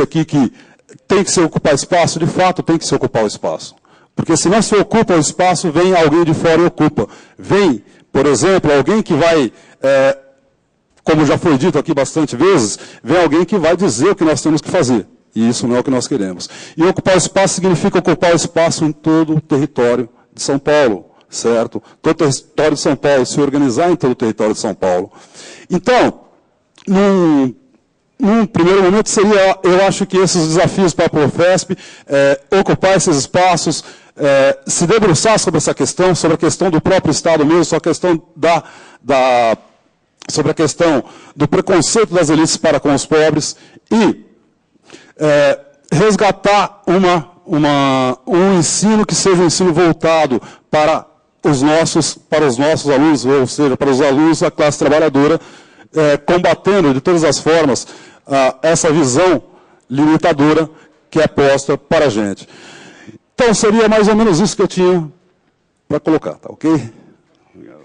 aqui que tem que se ocupar espaço, de fato tem que se ocupar o espaço. Porque se não se ocupa o espaço, vem alguém de fora e ocupa. Vem, por exemplo, alguém que vai, como já foi dito aqui bastante vezes, vem alguém que vai dizer o que nós temos que fazer. E isso não é o que nós queremos. E ocupar o espaço significa ocupar o espaço em todo o território de São Paulo, certo? Todo o território de São Paulo, se organizar em todo o território de São Paulo. Então, num primeiro momento seria, eu acho que esses desafios para a Profesp, ocupar esses espaços, se debruçar sobre essa questão, sobre a questão do próprio Estado mesmo, sobre a questão sobre a questão do preconceito das elites para com os pobres e resgatar um ensino que seja um ensino voltado para os nossos alunos, ou seja, para os alunos da classe trabalhadora, combatendo de todas as formas essa visão limitadora que é posta para a gente. Então, seria mais ou menos isso que eu tinha para colocar, tá ok? Obrigado.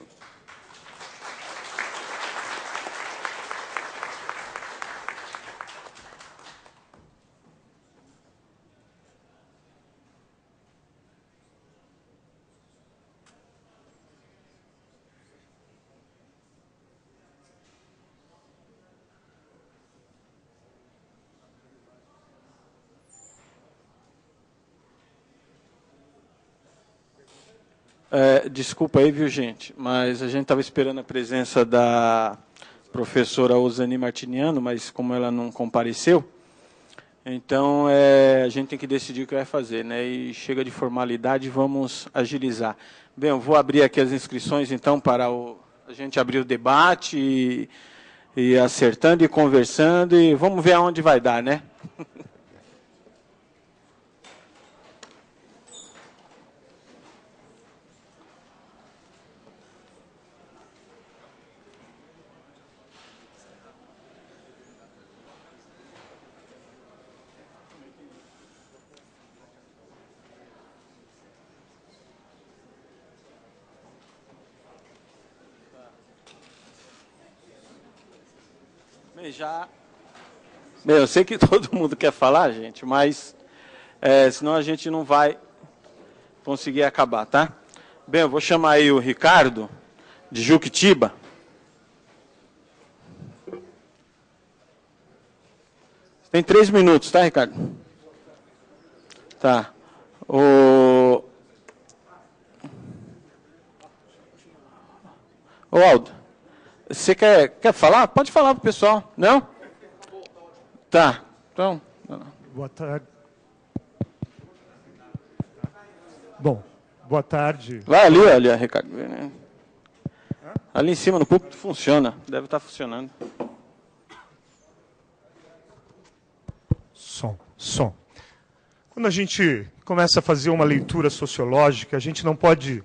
Desculpa aí, viu, gente, mas a gente estava esperando a presença da professora Osani Martiniano, mas como ela não compareceu, então a gente tem que decidir o que vai fazer, né? E chega de formalidade, vamos agilizar. Bem, eu vou abrir aqui as inscrições, então, para a gente abrir o debate e acertando e conversando, e vamos ver aonde vai dar, né? Bem, eu sei que todo mundo quer falar, gente, mas senão a gente não vai conseguir acabar, tá? Bem, eu vou chamar aí o Ricardo, de Juquitiba. Tem 3 minutos, tá, Ricardo? Tá. Ô Aldo, você quer falar? Pode falar para o pessoal. Não? Tá. Então. Boa tarde. Bom, boa tarde. Vai ali, Ricardo. Ali em cima no púlpito funciona. Deve estar funcionando. Som. Quando a gente começa a fazer uma leitura sociológica, a gente não pode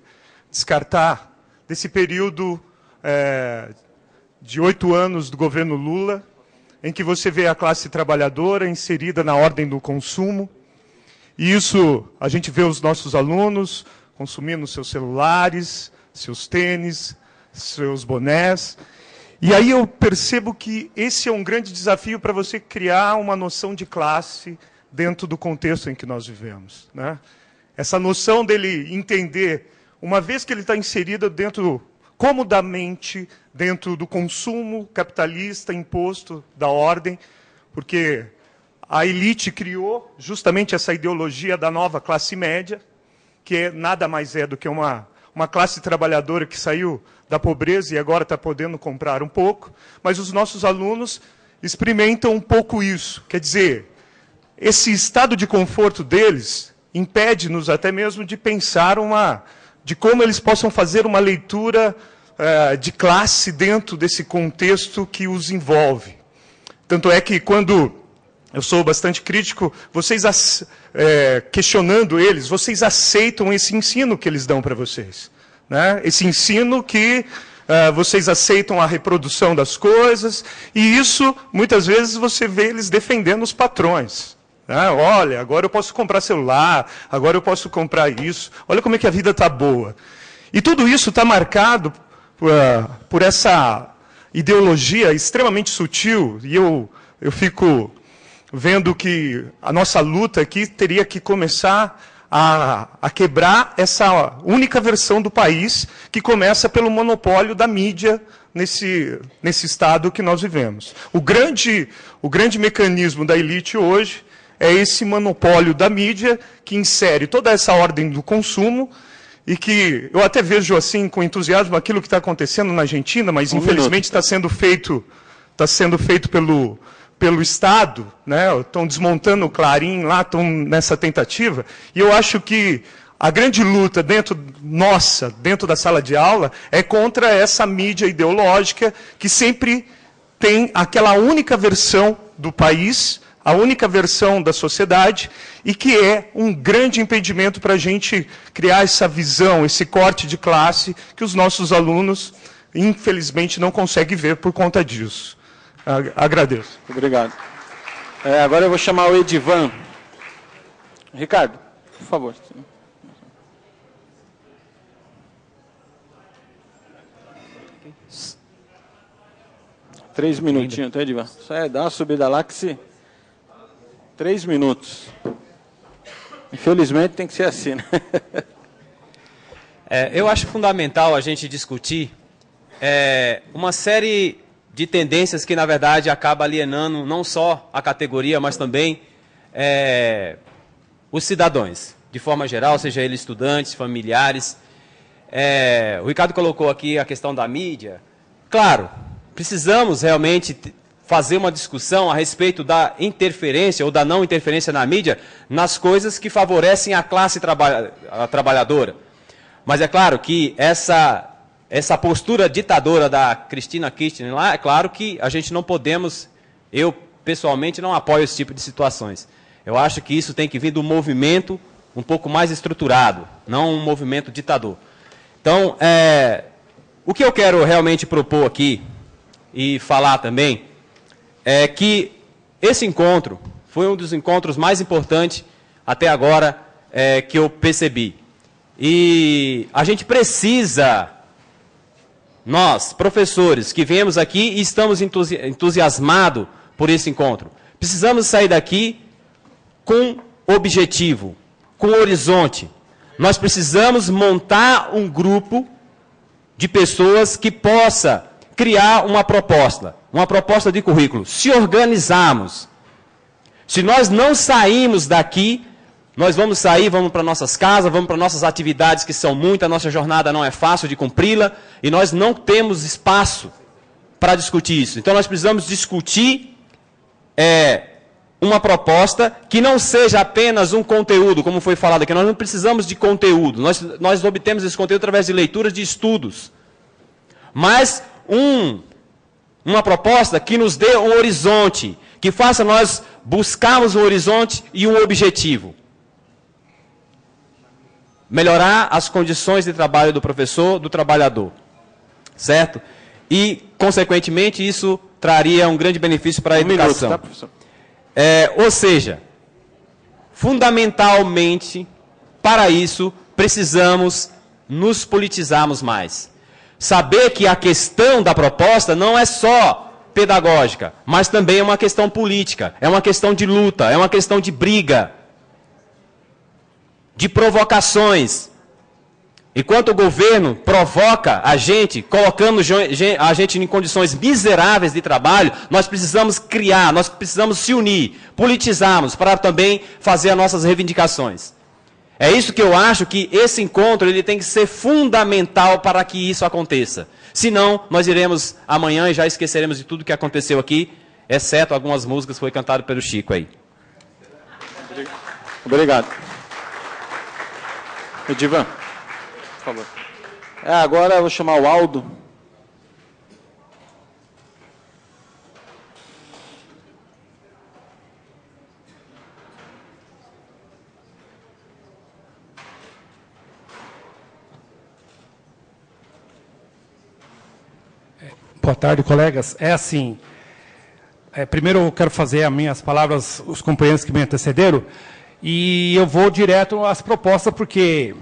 descartar desse período de 8 anos do governo Lula, em que você vê a classe trabalhadora inserida na ordem do consumo. E isso, a gente vê os nossos alunos consumindo seus celulares, seus tênis, seus bonés. E aí eu percebo que esse é um grande desafio para você criar uma noção de classe dentro do contexto em que nós vivemos, né? Essa noção dele entender, uma vez que ele está inserido comodamente dentro do consumo capitalista imposto da ordem, porque a elite criou justamente essa ideologia da nova classe média, que nada mais é do que uma classe trabalhadora que saiu da pobreza e agora está podendo comprar um pouco, mas os nossos alunos experimentam um pouco isso. Quer dizer, esse estado de conforto deles impede-nos até mesmo de pensar de como eles possam fazer uma leitura de classe dentro desse contexto que os envolve. Tanto é que, quando eu sou bastante crítico, vocês questionando eles, vocês aceitam esse ensino que eles dão para vocês, né? Esse ensino que vocês aceitam a reprodução das coisas, e isso, muitas vezes, você vê eles defendendo os patrões. Olha, agora eu posso comprar celular, agora eu posso comprar isso, olha como é que a vida está boa. E tudo isso está marcado por essa ideologia extremamente sutil, e eu fico vendo que a nossa luta aqui teria que começar a quebrar essa única versão do país que começa pelo monopólio da mídia nesse estado que nós vivemos. O grande mecanismo da elite hoje é esse monopólio da mídia que insere toda essa ordem do consumo e que eu até vejo assim com entusiasmo aquilo que está acontecendo na Argentina, mas infelizmente está sendo feito pelo Estado, né? Estão desmontando o Clarim lá, estão nessa tentativa, e eu acho que a grande luta dentro da sala de aula, é contra essa mídia ideológica que sempre tem aquela única versão do país, a única versão da sociedade, e que é um grande impedimento para a gente criar essa visão, esse corte de classe que os nossos alunos, infelizmente, não conseguem ver por conta disso. Agradeço. Obrigado. Agora eu vou chamar o Edivan. Ricardo, por favor. 3 minutinhos, tá, Edivan? Isso dá uma subida lá que se... 3 minutos. Infelizmente tem que ser assim, né? Eu acho fundamental a gente discutir uma série de tendências que, na verdade, acaba alienando não só a categoria, mas também os cidadãos, de forma geral, seja eles estudantes, familiares. O Ricardo colocou aqui a questão da mídia. Claro, precisamos realmente fazer uma discussão a respeito da interferência ou da não interferência na mídia nas coisas que favorecem a classe trabalhadora. Mas é claro que essa postura ditadora da Cristina Kirchner lá, é claro que a gente não podemos, eu pessoalmente não apoio esse tipo de situações. Eu acho que isso tem que vir do movimento um pouco mais estruturado, não um movimento ditador. Então, o que eu quero realmente propor aqui e falar também é que esse encontro foi um dos encontros mais importantes até agora que eu percebi. E a gente precisa, nós, professores, que viemos aqui e estamos entusiasmados por esse encontro, precisamos sair daqui com objetivo, com horizonte. Nós precisamos montar um grupo de pessoas que possa criar uma proposta de currículo. Se organizarmos, se nós não sairmos daqui, nós vamos sair, vamos para nossas casas, vamos para nossas atividades, que são muitas, a nossa jornada não é fácil de cumpri-la, e nós não temos espaço para discutir isso. Então nós precisamos discutir uma proposta que não seja apenas um conteúdo, como foi falado aqui. Nós não precisamos de conteúdo, nós obtemos esse conteúdo através de leituras de estudos. Mas uma proposta que nos dê um horizonte, que faça nós buscarmos um horizonte e um objetivo. Melhorar as condições de trabalho do professor, do trabalhador. Certo? E, consequentemente, isso traria um grande benefício para a educação. Minuto, tá, professor? Ou seja, fundamentalmente, para isso, precisamos nos politizarmos mais. Saber que a questão da proposta não é só pedagógica, mas também é uma questão política, é uma questão de luta, é uma questão de briga, de provocações. Enquanto o governo provoca a gente, colocando a gente em condições miseráveis de trabalho, nós precisamos criar, nós precisamos se unir, politizarmos, para também fazer as nossas reivindicações. É isso que eu acho que esse encontro ele tem que ser fundamental para que isso aconteça. Senão, nós iremos amanhã e já esqueceremos de tudo que aconteceu aqui, exceto algumas músicas que foi cantado pelo Chico aí. Obrigado. Edivan, por favor. Agora eu vou chamar o Aldo. Boa tarde, colegas. Assim, primeiro eu quero fazer as minhas palavras, os companheiros que me antecederam, e eu vou direto às propostas, porque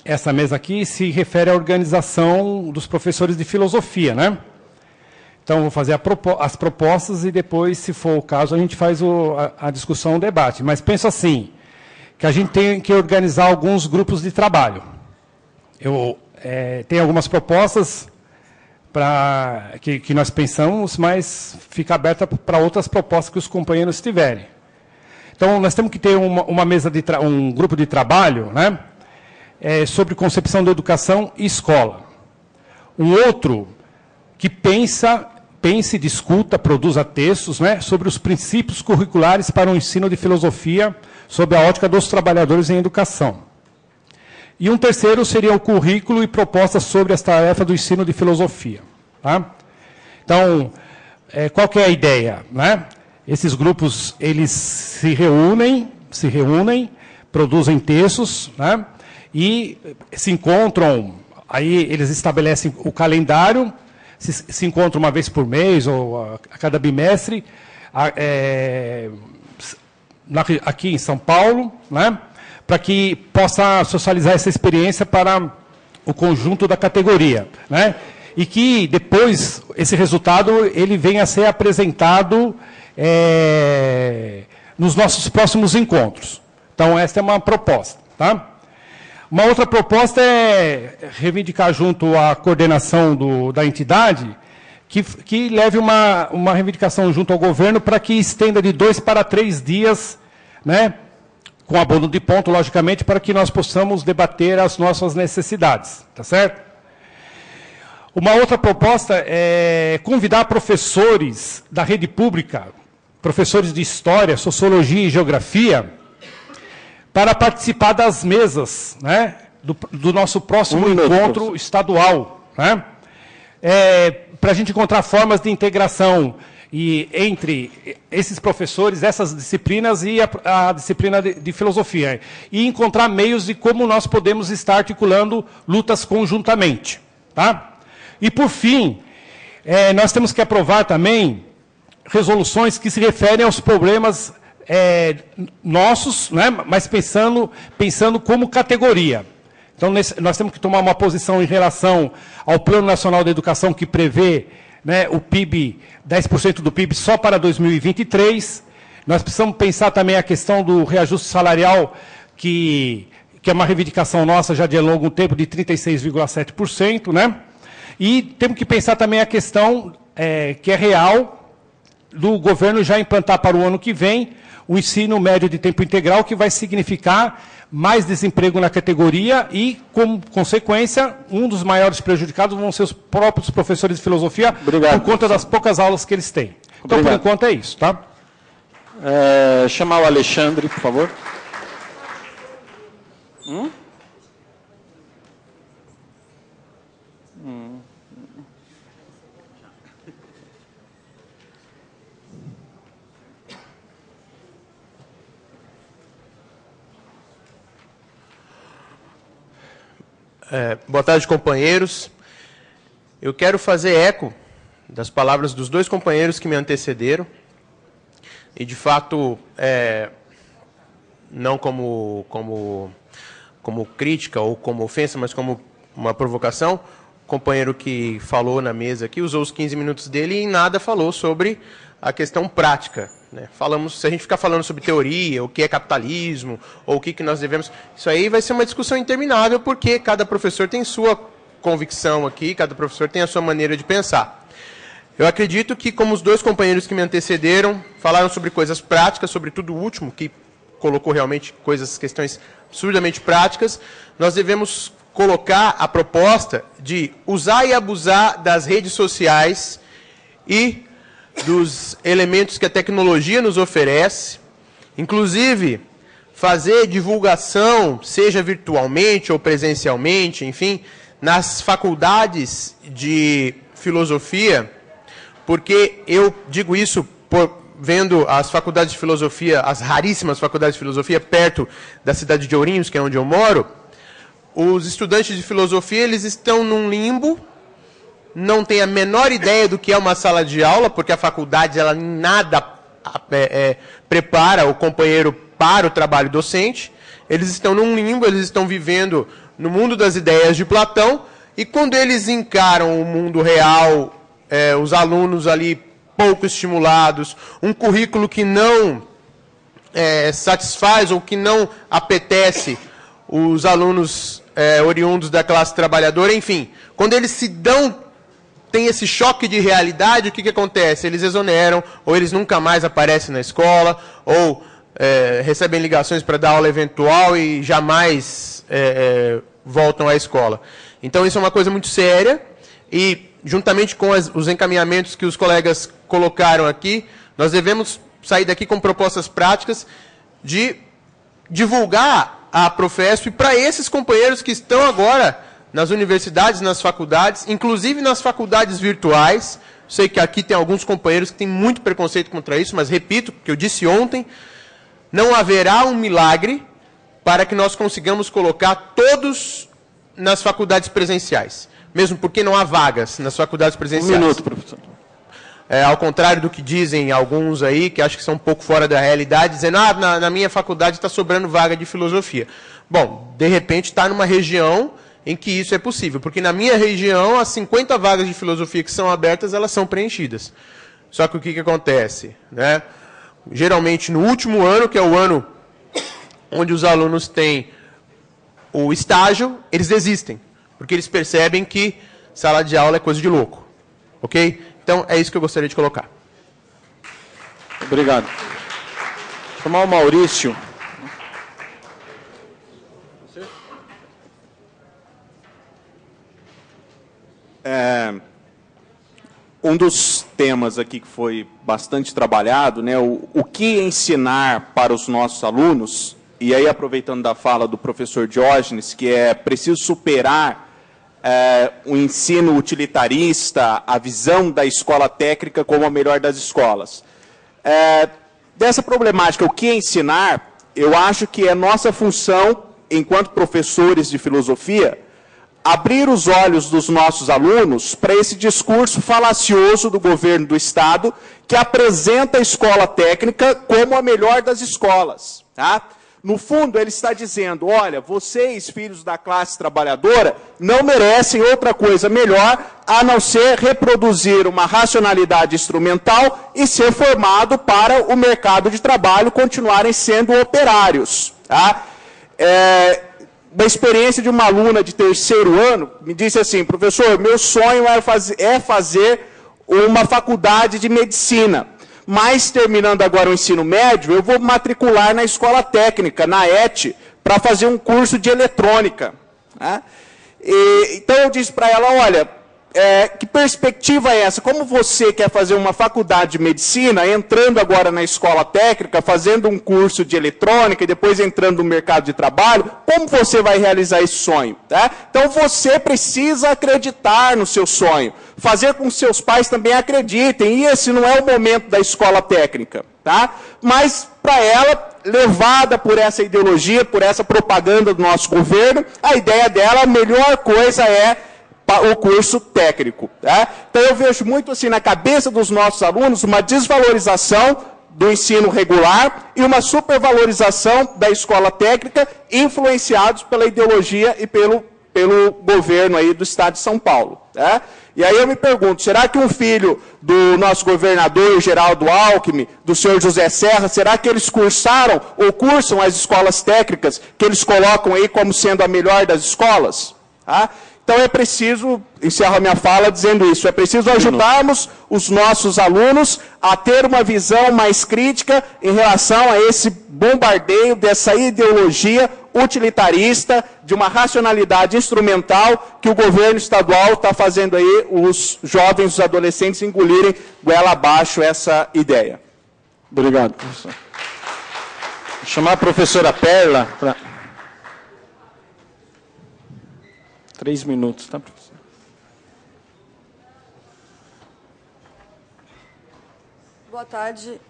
essa mesa aqui se refere à organização dos professores de filosofia, né? Então, vou fazer as propostas e depois, se for o caso, a gente faz a discussão, o debate. Mas penso assim, que a gente tem que organizar alguns grupos de trabalho. Eu tenho algumas propostas que nós pensamos, mas fica aberta para outras propostas que os companheiros tiverem. Então, nós temos que ter um grupo de trabalho, né, sobre concepção da educação e escola. Um outro que pense, discuta, produza textos, né, sobre os princípios curriculares para o ensino de filosofia sob a ótica dos trabalhadores em educação. E um terceiro seria o currículo e propostas sobre as tarefas do ensino de filosofia. Tá? Então, qual que é a ideia? Né? Esses grupos, eles se reúnem, produzem textos, né? E se encontram, aí eles estabelecem o calendário, se encontram uma vez por mês ou a cada bimestre, aqui em São Paulo, né, para que possa socializar essa experiência para o conjunto da categoria, né, e que depois esse resultado ele venha a ser apresentado nos nossos próximos encontros. Então, esta é uma proposta. Tá? Uma outra proposta é reivindicar junto à coordenação da entidade que leve uma reivindicação junto ao governo para que estenda de 2 para 3 dias, né, com abono de ponto, logicamente, para que nós possamos debater as nossas necessidades. Tá certo? Uma outra proposta é convidar professores da rede pública, professores de História, Sociologia e Geografia, para participar das mesas, né, do nosso próximo encontro estadual, né, para a gente encontrar formas de integração entre esses professores, essas disciplinas e a disciplina de filosofia, e encontrar meios de como nós podemos estar articulando lutas conjuntamente. Tá? E, por fim, nós temos que aprovar também resoluções que se referem aos problemas nossos, né, mas pensando como categoria. Então, nós temos que tomar uma posição em relação ao Plano Nacional da Educação, que prevê, né, o PIB, 10% do PIB só para 2023. Nós precisamos pensar também a questão do reajuste salarial, que é uma reivindicação nossa já de longo tempo, de 36,7%. Né? E temos que pensar também a questão que é real, do governo já implantar para o ano que vem o ensino médio de tempo integral, que vai significar mais desemprego na categoria e, como consequência, um dos maiores prejudicados vão ser os próprios professores de filosofia. Obrigado, por conta das poucas aulas que eles têm. Então, obrigado. Por enquanto, é isso. Tá? Chamar o Alexandre, por favor. Boa tarde, companheiros. Eu quero fazer eco das palavras dos dois companheiros que me antecederam. E, de fato, não como crítica ou como ofensa, mas como uma provocação, o companheiro que falou na mesa aqui usou os 15 minutos dele e em nada falou sobre a questão prática. Né? Se a gente ficar falando sobre teoria, o que é capitalismo, ou o que nós devemos... Isso aí vai ser uma discussão interminável, porque cada professor tem sua convicção aqui, cada professor tem a sua maneira de pensar. Eu acredito que, como os dois companheiros que me antecederam, falaram sobre coisas práticas, sobretudo o último, que colocou realmente questões absurdamente práticas, nós devemos colocar a proposta de usar e abusar das redes sociais e dos elementos que a tecnologia nos oferece, inclusive fazer divulgação, seja virtualmente ou presencialmente, enfim, nas faculdades de filosofia, porque eu digo isso vendo as faculdades de filosofia, as raríssimas faculdades de filosofia, perto da cidade de Ourinhos, que é onde eu moro. Os estudantes de filosofia, eles estão num limbo, não têm a menor ideia do que é uma sala de aula, porque a faculdade ela em nada prepara o companheiro para o trabalho docente. Eles estão num limbo, eles estão vivendo no mundo das ideias de Platão, e quando eles encaram o mundo real os alunos ali pouco estimulados, um currículo que não satisfaz ou que não apetece os alunos oriundos da classe trabalhadora, enfim. Quando eles tem esse choque de realidade, o que acontece? Eles exoneram, ou eles nunca mais aparecem na escola, ou recebem ligações para dar aula eventual e jamais voltam à escola. Então, isso é uma coisa muito séria, e, juntamente com os encaminhamentos que os colegas colocaram aqui, nós devemos sair daqui com propostas práticas de divulgar a Profesp para esses companheiros que estão agora nas universidades, nas faculdades, inclusive nas faculdades virtuais. Sei que aqui tem alguns companheiros que têm muito preconceito contra isso, mas repito o que eu disse ontem, não haverá um milagre para que nós consigamos colocar todos nas faculdades presenciais. Mesmo porque não há vagas nas faculdades presenciais. 1 minuto, professor. Ao contrário do que dizem alguns aí, que acho que são um pouco fora da realidade, dizendo, na minha faculdade está sobrando vaga de filosofia. Bom, de repente está numa região em que isso é possível, porque na minha região, as 50 vagas de filosofia que são abertas, elas são preenchidas. Só que o que acontece? Né? Geralmente, no último ano, que é o ano onde os alunos têm o estágio, eles desistem, porque eles percebem que sala de aula é coisa de louco. Ok? Então, é isso que eu gostaria de colocar. Obrigado. Vou chamar o Maurício. Um dos temas aqui que foi bastante trabalhado, né, o que ensinar para os nossos alunos, e aí aproveitando da fala do professor Diógenes, que é preciso superar o ensino utilitarista, a visão da escola técnica como a melhor das escolas. Dessa problemática, o que ensinar, eu acho que é nossa função, enquanto professores de filosofia, abrir os olhos dos nossos alunos para esse discurso falacioso do governo do Estado, que apresenta a escola técnica como a melhor das escolas. Tá? No fundo, ele está dizendo, olha, vocês, filhos da classe trabalhadora, não merecem outra coisa melhor a não ser reproduzir uma racionalidade instrumental e ser formado para o mercado de trabalho, continuarem sendo operários. Tá? Uma experiência de uma aluna de 3º ano me disse assim, professor, meu sonho é fazer uma faculdade de medicina, mas terminando agora o ensino médio, eu vou matricular na escola técnica, na ET, para fazer um curso de eletrônica. Né? Então eu disse para ela, olha, que perspectiva é essa? Como você quer fazer uma faculdade de medicina, entrando agora na escola técnica, fazendo um curso de eletrônica e depois entrando no mercado de trabalho, como você vai realizar esse sonho? Tá? Então você precisa acreditar no seu sonho, fazer com que seus pais também acreditem, e esse não é o momento da escola técnica. Tá? Mas para ela, levada por essa ideologia, por essa propaganda do nosso governo, a ideia dela, a melhor coisa é o curso técnico. Tá? Então eu vejo muito assim na cabeça dos nossos alunos uma desvalorização do ensino regular e uma supervalorização da escola técnica, influenciados pela ideologia e pelo governo aí do Estado de São Paulo. Tá? E aí eu me pergunto, será que um filho do nosso governador Geraldo Alckmin, do senhor José Serra, será que eles cursaram ou cursam as escolas técnicas que eles colocam aí como sendo a melhor das escolas? Tá? Então é preciso, encerro a minha fala dizendo isso, é preciso ajudarmos os nossos alunos a ter uma visão mais crítica em relação a esse bombardeio dessa ideologia utilitarista, de uma racionalidade instrumental que o governo estadual está fazendo aí os jovens, os adolescentes engolirem goela abaixo essa ideia. Obrigado, professor. Vou chamar a professora Perla para... 3 minutos, tá, professor? Boa tarde.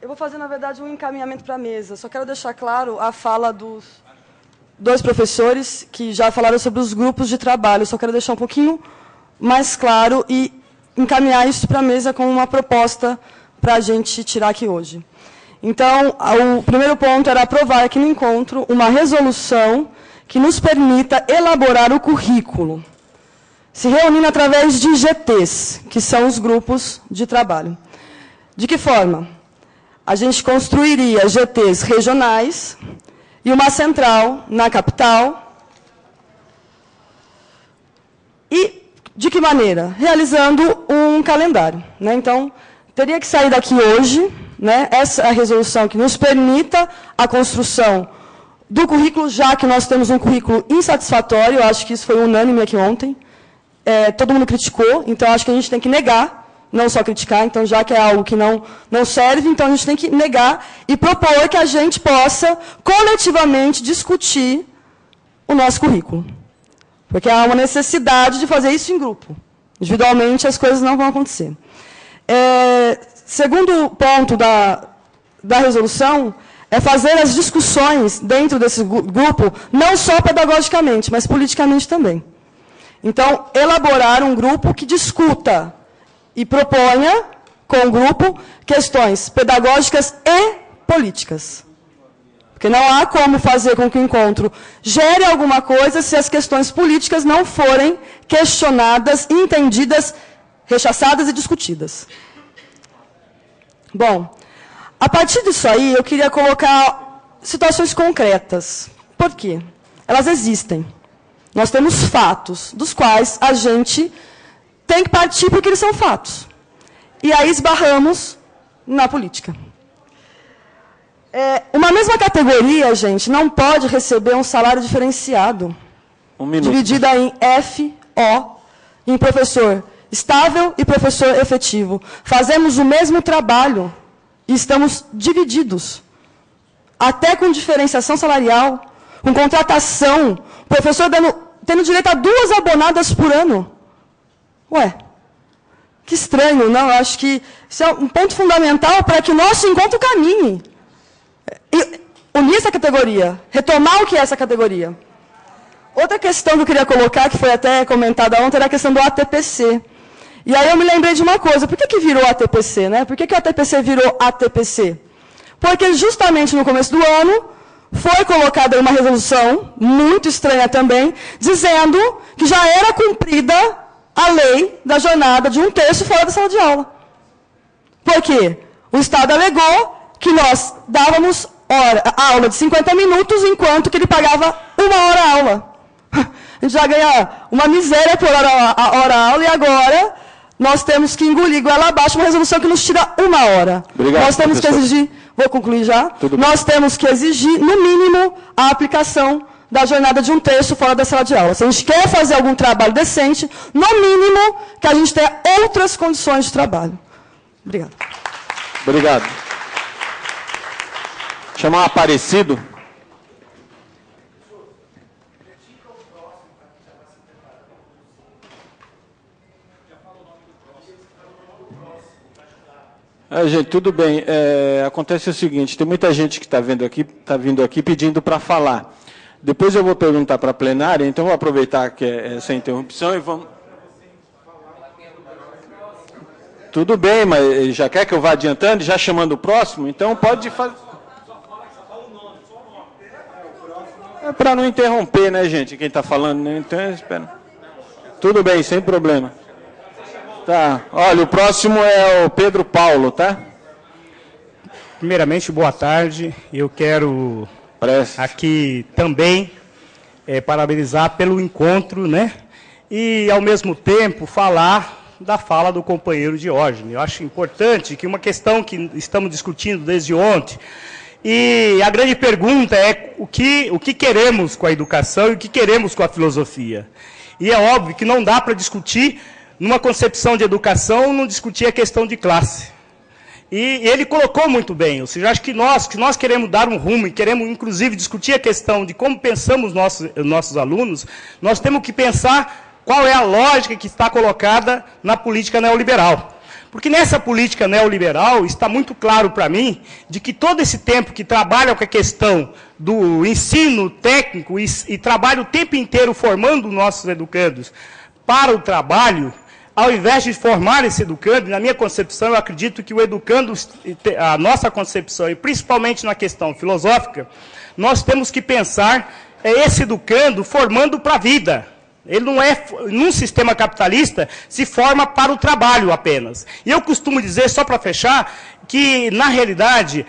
Eu vou fazer, na verdade, um encaminhamento para a mesa. Só quero deixar claro a fala dos 2 professores que já falaram sobre os grupos de trabalho. Só quero deixar um pouquinho mais claro e encaminhar isso para a mesa como uma proposta para a gente tirar aqui hoje. Então, o primeiro ponto era aprovar aqui no encontro uma resolução que nos permita elaborar o currículo. se reunindo através de GTs, que são os grupos de trabalho. De que forma? A gente construiria GTs regionais e uma central na capital. E de que maneira? Realizando um calendário, né? Então, teria que sair daqui hoje, né, essa resolução que nos permita a construção do currículo, já que nós temos um currículo insatisfatório. Eu acho que isso foi unânime aqui ontem. Todo mundo criticou, então acho que a gente tem que negar, não só criticar. Então, já que é algo que não serve, então a gente tem que negar e propor que a gente possa coletivamente discutir o nosso currículo. Porque há uma necessidade de fazer isso em grupo. Individualmente, as coisas não vão acontecer. Segundo ponto da resolução é fazer as discussões dentro desse grupo, não só pedagogicamente, mas politicamente também. Então, elaborar um grupo que discuta e proponha, com o grupo, questões pedagógicas e políticas. Porque não há como fazer com que o encontro gere alguma coisa se as questões políticas não forem questionadas, entendidas, rechaçadas e discutidas. Bom, a partir disso aí, eu queria colocar situações concretas. Por quê? Elas existem. Nós temos fatos, dos quais a gente tem que partir porque eles são fatos. E aí esbarramos na política. Uma mesma categoria, gente, não pode receber um salário diferenciado. Dividida em FO, em professor estável e professor efetivo. Fazemos o mesmo trabalho e estamos divididos. Até com diferenciação salarial, com contratação, professor tendo direito a 2 abonadas por ano. Ué, que estranho, não? Eu acho que isso é um ponto fundamental para que o nosso encontro caminhe. E unir essa categoria, retomar o que é essa categoria. Outra questão que eu queria colocar, que foi até comentada ontem, era a questão do ATPC. E aí eu me lembrei de uma coisa, por que virou ATPC, né? Por que o ATPC virou ATPC? Porque justamente no começo do ano, foi colocada uma resolução, muito estranha também, dizendo que já era cumprida a lei da jornada de 1/3 fora da sala de aula. Por quê? O Estado alegou que nós dávamos aula de 50 minutos, enquanto que ele pagava 1 hora a aula. A gente já ganha uma miséria por hora a aula, e agora nós temos que engolir goela abaixo uma resolução que nos tira 1 hora. Obrigado, nós temos professor. que exigir, vou concluir já, Tudo nós temos que exigir, no mínimo, a aplicação da jornada de 1/3 fora da sala de aula. Se a gente quer fazer algum trabalho decente, no mínimo, que a gente tenha outras condições de trabalho. Obrigado. Obrigado. Chamar Aparecido. Gente, tudo bem. Acontece o seguinte, tem muita gente que está vindo aqui pedindo para falar. Depois eu vou perguntar para a plenária, então vou aproveitar que essa interrupção e vamos... Tudo bem, mas já quer que eu vá adiantando, já chamando o próximo? Então pode fazer... É para não interromper, né, gente, quem está falando, né? Então, espera. Tudo bem, sem problema. Tá, olha, o próximo é o Pedro Paulo, tá? Primeiramente, boa tarde. Eu quero aqui também parabenizar pelo encontro, né? E, ao mesmo tempo, falar da fala do companheiro Diógenes. Eu acho importante que uma questão que estamos discutindo desde ontem, e a grande pergunta é o que queremos com a educação e o que queremos com a filosofia. E é óbvio que não dá para discutir, numa concepção de educação, não discutir a questão de classe. E ele colocou muito bem, ou seja, acho que nós queremos dar um rumo e queremos, inclusive, discutir a questão de como pensamos nossos alunos, nós temos que pensar qual é a lógica que está colocada na política neoliberal. Porque nessa política neoliberal está muito claro para mim de que todo esse tempo que trabalha com a questão do ensino técnico e trabalha o tempo inteiro formando nossos educandos para o trabalho, ao invés de formar esse educando, na minha concepção, eu acredito que o educando, a nossa concepção, e principalmente na questão filosófica, nós temos que pensar esse educando formando para a vida. Ele não é, num sistema capitalista, se forma para o trabalho apenas. E eu costumo dizer, só para fechar, que, na realidade,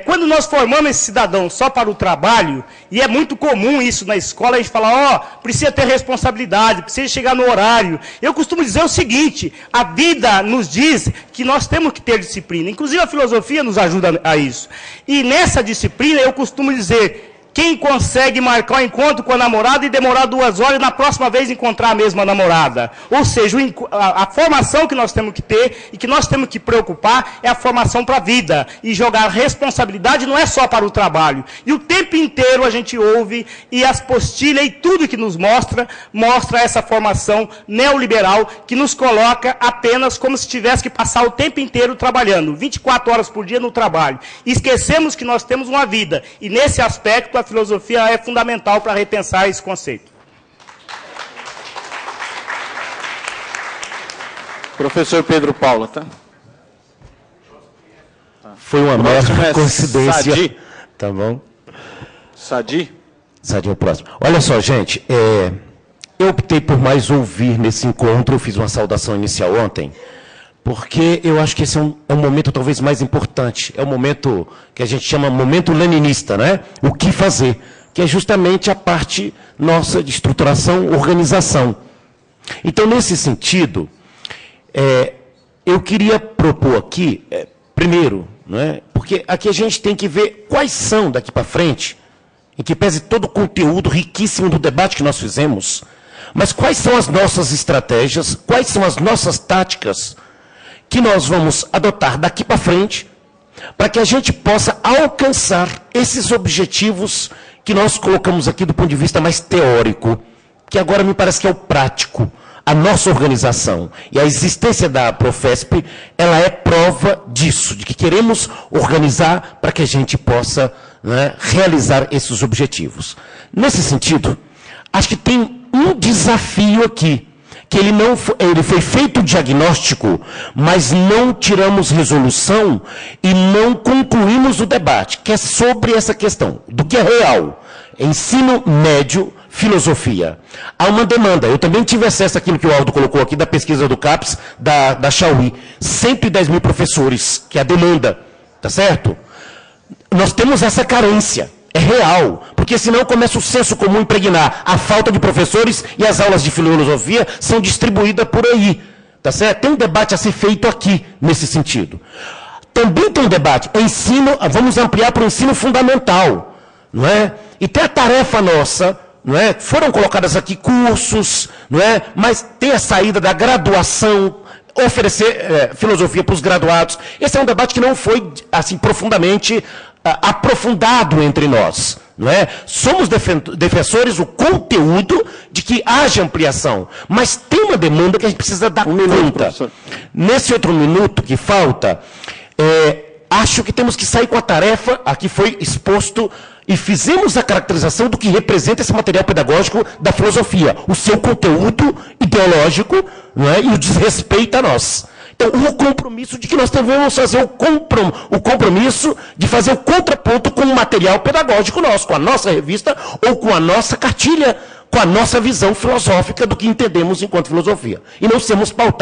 quando nós formamos esse cidadão só para o trabalho, e é muito comum isso na escola, a gente fala, precisa ter responsabilidade, precisa chegar no horário. Eu costumo dizer o seguinte, a vida nos diz que nós temos que ter disciplina. Inclusive a filosofia nos ajuda a isso. E nessa disciplina eu costumo dizer, quem consegue marcar um encontro com a namorada e demorar 2 horas e na próxima vez encontrar a mesma namorada? Ou seja, a formação que nós temos que ter e que nós temos que preocupar é a formação para a vida. E jogar responsabilidade não é só para o trabalho. E o tempo inteiro a gente ouve e as postilhas e tudo que nos mostra essa formação neoliberal que nos coloca apenas como se tivesse que passar o tempo inteiro trabalhando, 24 horas por dia no trabalho. E esquecemos que nós temos uma vida. E nesse aspecto, a filosofia é fundamental para repensar esse conceito. Professor Pedro Paula, tá? Foi uma mera coincidência. Sadi. Tá bom? Sadi? Sadi é o próximo. Olha só, gente, eu optei por mais ouvir nesse encontro, eu fiz uma saudação inicial ontem, porque eu acho que esse é um momento talvez mais importante. É um momento que a gente chama momento leninista, né? O que fazer? Que é justamente a parte nossa de estruturação, organização. Então, nesse sentido, eu queria propor aqui, primeiro, né? Porque aqui a gente tem que ver quais são, daqui para frente, em que pese todo o conteúdo riquíssimo do debate que nós fizemos, mas quais são as nossas estratégias, quais são as nossas táticas, que nós vamos adotar daqui para frente, para que a gente possa alcançar esses objetivos que nós colocamos aqui do ponto de vista mais teórico, que agora me parece que é o prático, a nossa organização. E a existência da Profesp, ela é prova disso, de que queremos organizar para que a gente possa, né, realizar esses objetivos. Nesse sentido, acho que tem um desafio aqui, que ele foi feito o diagnóstico, mas não tiramos resolução e não concluímos o debate, que é sobre essa questão, do que é real. Ensino médio, filosofia. Há uma demanda, eu também tive acesso àquilo que o Aldo colocou aqui, da pesquisa do CAPES, da Chauí. 110 mil professores, que é a demanda, tá certo? Nós temos essa carência. É real, porque senão começa o senso comum a impregnar. A falta de professores e as aulas de filosofia são distribuídas por aí. Tá certo? Tem um debate a ser feito aqui, nesse sentido. Também tem um debate, vamos ampliar para o ensino fundamental. Não é? E tem a tarefa nossa, não é? Foram colocadas aqui cursos, não é? Mas tem a saída da graduação, oferecer filosofia para os graduados. Esse é um debate que não foi assim profundamente aprofundado entre nós, não é? Somos defensores do conteúdo de que haja ampliação, mas tem uma demanda que a gente precisa dar conta. Nesse outro minuto que falta, acho que temos que sair com a tarefa, aqui foi exposto, e fizemos a caracterização do que representa esse material pedagógico da filosofia, o seu conteúdo ideológico, não é? E o desrespeito a nós. Então, o compromisso de que nós devemos fazer o compromisso de fazer o contraponto com o material pedagógico nosso, com a nossa revista ou com a nossa cartilha, com a nossa visão filosófica do que entendemos enquanto filosofia. E não sermos pautados